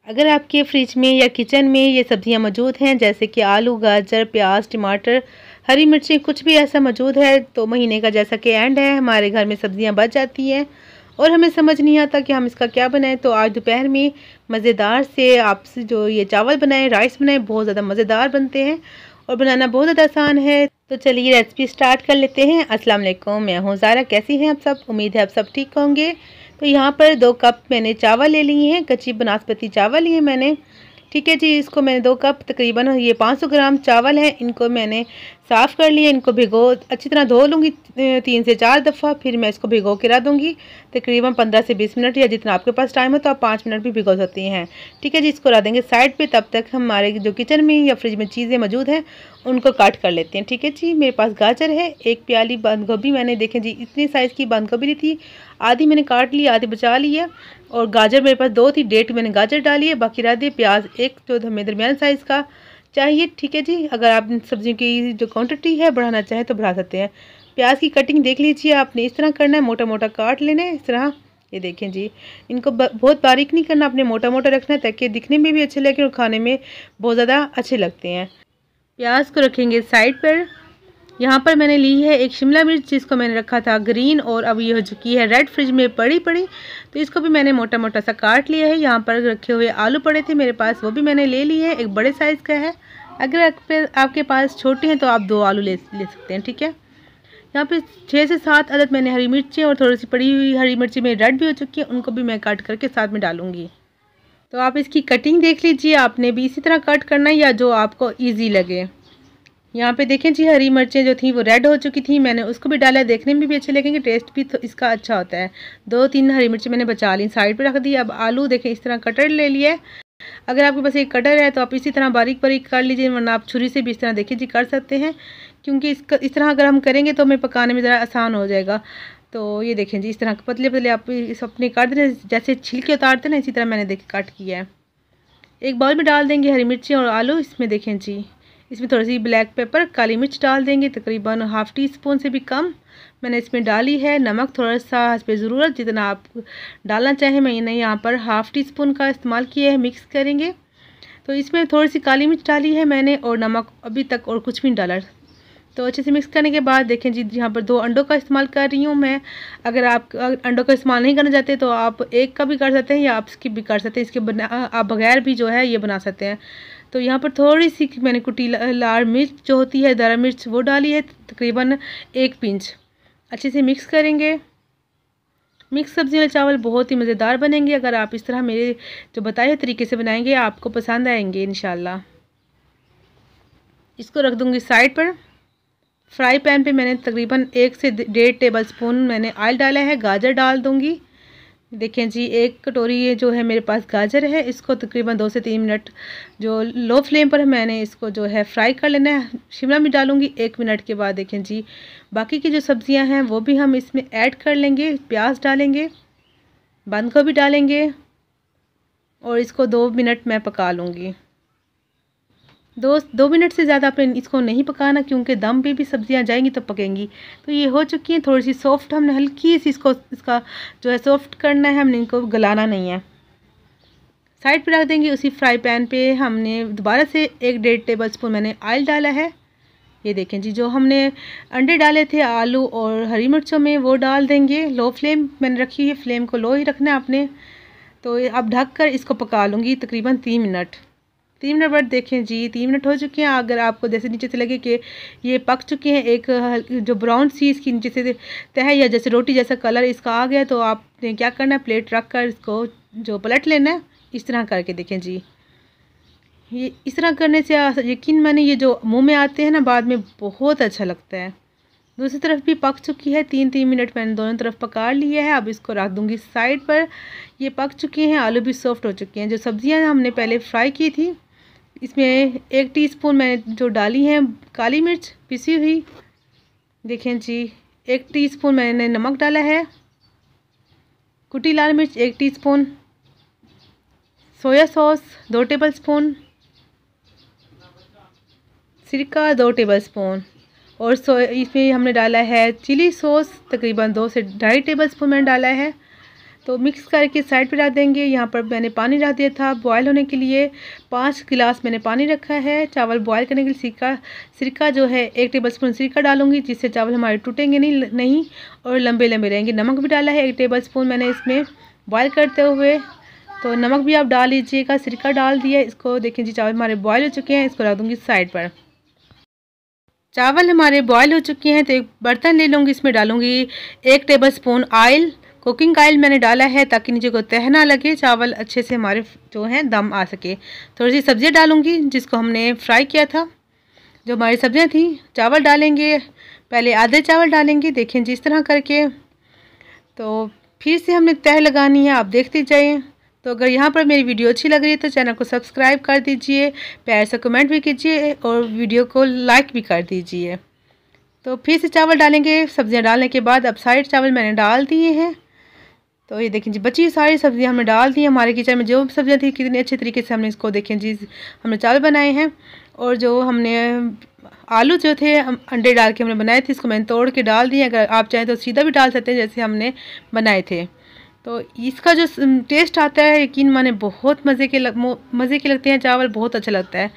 अगर आपके फ्रिज में या किचन में ये सब्जियां मौजूद हैं जैसे कि आलू, गाजर, प्याज, टमाटर, हरी मिर्ची, कुछ भी ऐसा मौजूद है तो महीने का जैसा कि एंड है हमारे घर में सब्जियां बच जाती हैं और हमें समझ नहीं आता कि हम इसका क्या बनाएं। तो आज दोपहर में मज़ेदार से आपसे जो ये चावल बनाएं, राइस बनाएं, बहुत ज़्यादा मज़ेदार बनते हैं और बनाना बहुत ज़्यादा आसान है। तो चलिए रेसिपी स्टार्ट कर लेते हैं। अस्सलाम वालेकुम, मैं हूँ ज़ारा। कैसी हैं आप सब? उम्मीद है आप सब ठीक होंगे। तो यहाँ पर 2 कप मैंने चावल ले लिए हैं, कच्ची बनास्पति चावल लिए मैंने। ठीक है जी, इसको मैंने 2 कप तकरीबन ये 500 ग्राम चावल है, इनको मैंने साफ़ कर लिया। इनको भिगो अच्छी तरह धो लूँगी 3 से 4 दफ़ा, फिर मैं इसको भिगो के रख दूँगी तकरीबन 15 से 20 मिनट, या जितना आपके पास टाइम हो तो आप 5 मिनट भी भिगो सकती हैं। ठीक है जी, इसको रख देंगे साइड पे। तब तक हमारे जो किचन में या फ्रिज में चीज़ें मौजूद हैं उनको काट कर लेते हैं। ठीक है जी, मेरे पास गाजर है, 1 प्याली बंद गोभी मैंने, देखें जी इतनी साइज़ की बंद गोभी ली थी, आधी मैंने काट ली, आधी बचा ली है। और गाजर मेरे पास 2 थी, 1.5 मैंने गाजर डाली है, बाकी रह दिए प्याज 1 जो हमें दरमियान साइज़ का चाहिए। ठीक है जी, अगर आप सब्जियों की जो क्वांटिटी है बढ़ाना चाहें तो बढ़ा सकते हैं। प्याज की कटिंग देख लीजिए, आपने इस तरह करना है, मोटा मोटा काट लेना है इस तरह। ये देखें जी, इनको बहुत बारीक नहीं करना, आपने मोटा मोटा रखना है ताकि दिखने में भी अच्छे लगे और खाने में बहुत ज़्यादा अच्छे लगते हैं। प्याज को रखेंगे साइड पर। यहाँ पर मैंने ली है एक शिमला मिर्च, जिसको मैंने रखा था ग्रीन और अब ये हो चुकी है रेड, फ्रिज में पड़ी तो इसको भी मैंने मोटा मोटा सा काट लिया है। यहाँ पर रखे हुए आलू पड़े थे मेरे पास, वो भी मैंने ले लिए है, एक बड़े साइज़ का है। अगर आपके पास छोटे हैं तो आप 2 आलू ले सकते हैं। ठीक है, यहाँ पे 6 से 7 अदद मैंने हरी मिर्ची और थोड़ी सी पड़ी हुई हरी मिर्ची मेरी रेड भी हो चुकी है, उनको भी मैं काट करके साथ में डालूँगी। तो आप इसकी कटिंग देख लीजिए, आपने भी इसी तरह कट करना है या जो आपको ईजी लगे। यहाँ पे देखें जी, हरी मिर्चें जो थी वो रेड हो चुकी थी, मैंने उसको भी डाला है, देखने में भी अच्छे लगेंगे, टेस्ट भी तो इसका अच्छा होता है। 2-3 हरी मिर्ची मैंने बचा ली, साइड पे रख दी। अब आलू देखें इस तरह कटर ले लिया है। अगर आपके पास एक कटर है तो आप इसी तरह बारीक बारीक कर लीजिए, वरना आप छुरी से भी इस तरह देखिए जी कर सकते हैं, क्योंकि इस तरह अगर हम करेंगे तो हमें पकाने में ज़रा आसान हो जाएगा। तो ये देखें जी, इस तरह पतले पतले आप इस अपने काट दें, जैसे छिलके उतारते ना इसी तरह मैंने देख काट किया है। एक बाउल में डाल देंगे हरी मिर्ची और आलू। इसमें देखें जी, इसमें थोड़ी सी ब्लैक पेपर, काली मिर्च डाल देंगे, तकरीबन ½ टीस्पून से भी कम मैंने इसमें डाली है। नमक थोड़ा सा हस्बे ज़रूरत, जितना आप डालना चाहें। मैंने यहाँ पर ½ टीस्पून का इस्तेमाल किया है। मिक्स करेंगे तो इसमें थोड़ी सी काली मिर्च डाली है मैंने, और नमक अभी तक और कुछ भी नहीं डाला। तो अच्छे से मिक्स करने के बाद देखें जी, यहाँ पर 2 अंडों का इस्तेमाल कर रही हूँ मैं। अगर आप अंडों का इस्तेमाल नहीं करना चाहते तो आप 1 का भी कर सकते हैं, या आप स्किप भी कर सकते हैं, इसके आप बगैर भी जो है ये बना सकते हैं। तो यहाँ पर थोड़ी सी मैंने कुटी लाल मिर्च जो होती है, दरा मिर्च, वो डाली है, तकरीबन 1 पिंच। अच्छे से मिक्स करेंगे। मिक्स सब्जी वाले चावल बहुत ही मज़ेदार बनेंगे अगर आप इस तरह मेरे जो बताए तरीके से बनाएंगे, आपको पसंद आएंगे इंशाल्लाह। इसको रख दूँगी साइड पर। फ्राई पैन पे मैंने तकरीबन 1 से 1.5 टेबल स्पून मैंने ऑयल डाला है। गाजर डाल दूँगी। देखें जी, 1 कटोरी ये जो है मेरे पास गाजर है, इसको तकरीबन 2 से 3 मिनट जो लो फ्लेम पर मैंने इसको जो है फ्राई कर लेना है। शिमला मिर्च डालूँगी 1 मिनट के बाद। देखें जी, बाकी की जो सब्ज़ियां हैं वो भी हम इसमें ऐड कर लेंगे। प्याज डालेंगे, बंद गोभी डालेंगे और इसको 2 मिनट मैं पका लूँगी। 2 मिनट से ज़्यादा आपने इसको नहीं पकाना, क्योंकि दम पे भी सब्जियां जाएंगी तो पकेंगी। तो ये हो चुकी हैं थोड़ी सी सॉफ्ट, हमने हल्की सी इसका जो है सॉफ्ट करना है, हमने इनको गलाना नहीं है। साइड पे रख देंगे। उसी फ्राई पैन पे हमने दोबारा से 1.5 टेबल स्पून मैंने ऑयल डाला है। ये देखें जी, जो हमने अंडे डाले थे आलू और हरी मिर्चों में, वो डाल देंगे। लो फ्लेम मैंने रखी है, फ्लेम को लो ही रखना है आपने। तो अब ढक कर इसको पका लूँगी तकरीबन 3 मिनट। 3 मिनट बाद देखें जी, 3 मिनट हो चुके हैं। अगर आपको जैसे नीचे से लगे कि ये पक चुके हैं, एक जो ब्राउन सी इसकी नीचे से तह या जैसे रोटी जैसा कलर इसका आ गया, तो आपने क्या करना है, प्लेट रख कर इसको जो पलट लेना है। इस तरह करके देखें जी, ये इस तरह करने से यकीन माने ये जो मुंह में आते हैं ना बाद में, बहुत अच्छा लगता है। दूसरी तरफ भी पक चुकी है, 3-3 मिनट मैंने दोनों तरफ पका लिया है। अब इसको रख दूँगी साइड पर। ये पक चुके हैं, आलू भी सॉफ्ट हो चुके हैं। जो सब्जियां हमने पहले फ्राई की थी, इसमें 1 टीस्पून मैंने जो डाली है काली मिर्च पिसी हुई। देखें जी, 1 टीस्पून मैंने नमक डाला है। कुटी लाल मिर्च 1 teaspoon, soya sauce 2 table spoon, सिरका 2 टेबल स्पून, और इसमें हमने डाला है चिली सॉस तकरीबन 2 से 2.5 टेबल स्पून मैंने डाला है। तो मिक्स करके साइड पे रख देंगे। यहाँ पर मैंने पानी रख दिया था बॉयल होने के लिए। 5 गिलास मैंने पानी रखा है। चावल बॉयल करने के लिए सिरका जो है 1 टेबलस्पून सिरका डालूंगी, जिससे चावल हमारे टूटेंगे नहीं और लंबे लंबे रहेंगे। नमक भी डाला है 1 टेबलस्पून मैंने इसमें बॉयल करते हुए, तो नमक भी आप डाल लीजिएगा। सिरका डाल दिया। इसको देखें जी चावल हमारे बॉयल हो चुके हैं। इसको रख दूँगी साइड पर। चावल हमारे बॉयल हो चुके हैं तो एक बर्तन ले लूँगी, इसमें डालूँगी 1 टेबलस्पून ऑयल। कुकिंग ऑयल मैंने डाला है ताकि नीचे को तह ना लगे, चावल अच्छे से हमारे जो हैं दम आ सके। थोड़ी सी सब्जियां डालूँगी जिसको हमने फ्राई किया था, जो हमारी सब्जियां थी। चावल डालेंगे, पहले आधे चावल डालेंगे, देखें जिस तरह करके। तो फिर से हमने तह लगानी है, आप देखते जाएँ। तो अगर यहाँ पर मेरी वीडियो अच्छी लग रही है तो चैनल को सब्सक्राइब कर दीजिए, प्यार से कमेंट भी कीजिए और वीडियो को लाइक भी कर दीजिए। तो फिर से चावल डालेंगे। सब्जियां डालने के बाद अब साइड चावल मैंने डाल दिए हैं। तो ये देखें जी बची सारी सब्जियां हमने डाल दी हैं। हमारे किचन में जो सब्जियां थी कितने अच्छे तरीके से हमने इसको देखें जी हमने चावल बनाए हैं। और जो हमने आलू जो थे अंडे डाल के हमने बनाए थे, इसको मैंने तोड़ के डाल दिए। अगर आप चाहें तो सीधा भी डाल सकते हैं जैसे हमने बनाए थे। तो इसका जो टेस्ट आता है यकीन माने बहुत मज़े के लगते हैं चावल, बहुत अच्छा लगता है।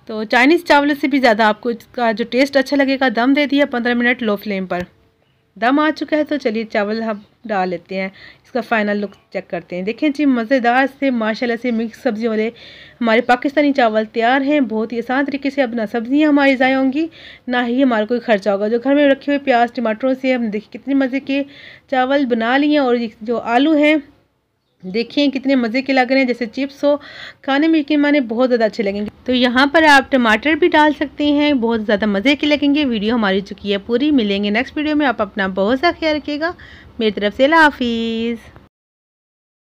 तो चाइनीज़ चावल से भी ज़्यादा आपको इसका जो टेस्ट अच्छा लगेगा। दम दे दिया 15 मिनट लो फ्लेम पर। दम आ चुका है तो चलिए चावल हम डाल लेते हैं, इसका फाइनल लुक चेक करते हैं। देखें जी मज़ेदार से माशाल्लाह से मिक्स सब्ज़ी वाले हमारे पाकिस्तानी चावल तैयार हैं। बहुत ही आसान तरीके से अब ना सब्ज़ियाँ हमारी ज़ाया होंगी ना ही हमारा कोई खर्चा होगा। जो घर में रखे हुए प्याज टमाटरों से हम देखिए कितने मज़े के चावल बना लिए। और जो आलू हैं देखिए कितने मज़े के लग रहे हैं, जैसे चिप्स हो। खाने में यकीन माने बहुत ज़्यादा अच्छे लगेंगे। तो यहाँ पर आप टमाटर भी डाल सकते हैं, बहुत ज़्यादा मज़े के लगेंगे। वीडियो हमारी चुकी है पूरी, मिलेंगे नेक्स्ट वीडियो में। आप अपना बहुत सा ख्याल रखिएगा। मेरी तरफ से अल्लाह हाफिज़।